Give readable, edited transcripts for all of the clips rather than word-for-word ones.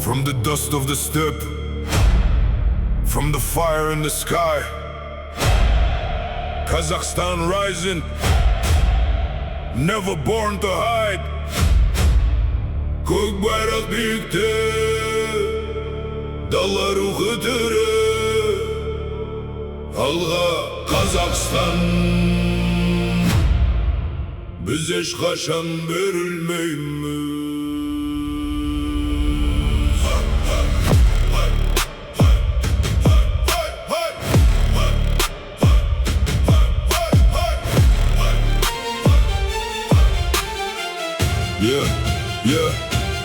From the dust of the steppe, from the fire in the sky, Kazakhstan rising, never born to hide. Көк байрақ биікте, дала рухы тірі. Алға Қазақстан, біз ешқашан берілмейміз.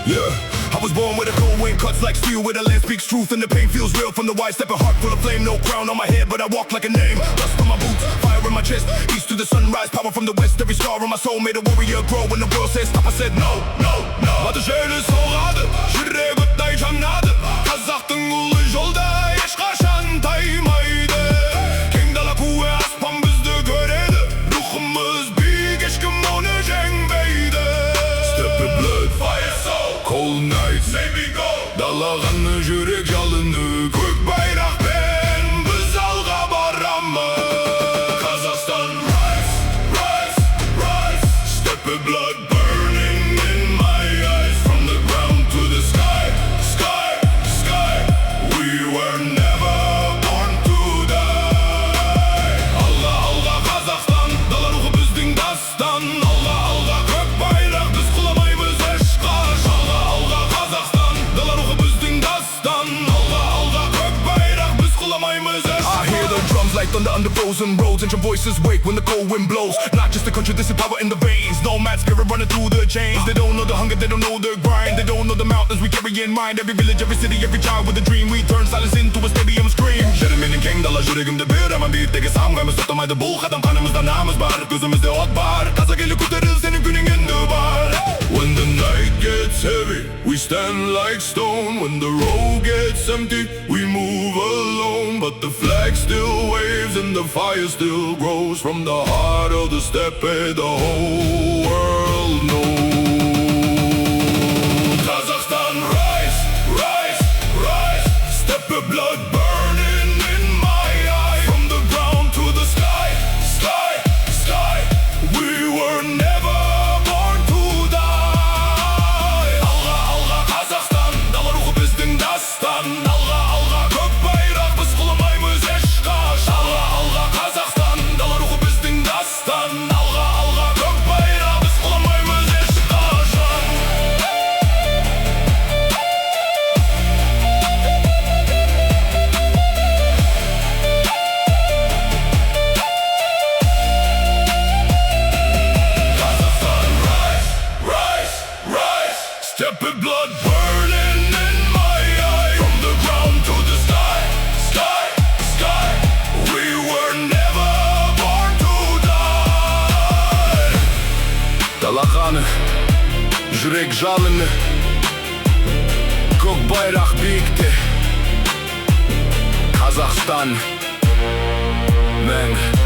Yeah. I was born with a cold wind, cuts like steel, where the land speaks truth and the pain feels real. From the wide stepping heart full of flame, no crown on my head, but I walk like a name. Dust on my boots, fire in my chest, east to the sunrise, power from the west. Every scar on my soul made a warrior grow. When the world said stop, I said no. Батышелі соғады, жүрек оттай жанады. Қазақтың ұлы жолда ешқашан таймайды. Кең дала куә аспан бізді көреді. Рухымыз биік, ешкім оны жеңбейді. Steppe blood, fire soul, cold nights, make me go. Дала қаны, жүрек жалыны, көк байрақпен біз алға барамыз. Kazakhstan, rise, steppe blood burning in my eyes. From the ground to the sky, we were never born to die. Алға Kazakhstan, дала рухы біздің дастан. Алға көк байрақ, біз құламаймыз ешқашан. Алға Kazakhstan, дала рухы біздің дастан. Алға көк байрақ, біз құламаймыз ешқашан. I hear the drums like thunder under frozen roads, and your voices wake when the cold wind blows. Not just the country, this is power in the veins. Nomad spirit running through the chains. They don't know the hunger, they don't know the grind. They don't know the mountains we carry in mind. Every village, every city, every child with a dream. We turn silence into a stadium scream. Шерменің кең дала жүрегімді бір аман биіктегі самғаймыз. Тоқтамайды бұл қадам, қанымызда намыс бар, көзімізде от бар. Қазақ елі көтеріл, сенің күнің енді бар. When the night gets heavy, we stand like stone. When the road gets empty, we move alone. But the flag still waves and the fire still grows. From the heart of the steppe, the whole world knows. Kazakhstan, rise, steppe blood burning in my eyes. From the ground to the sky, we were never born to die. Алға Kazakhstan, дала рухы біздің дастан. Алға көк байрақ, біз құламаймыз ешқашан. Алға Kazakhstan, дала рухы біздің дастан. Алға көк байрақ, біз құламаймыз ешқашан. Kazakhstan, rise, steppe blood burning in my eyes. From the ground to the sky, we were never born to die. Дала қаны, жүрек жалыны, көк байрақ биікте. Kazakhstan, мәңгі.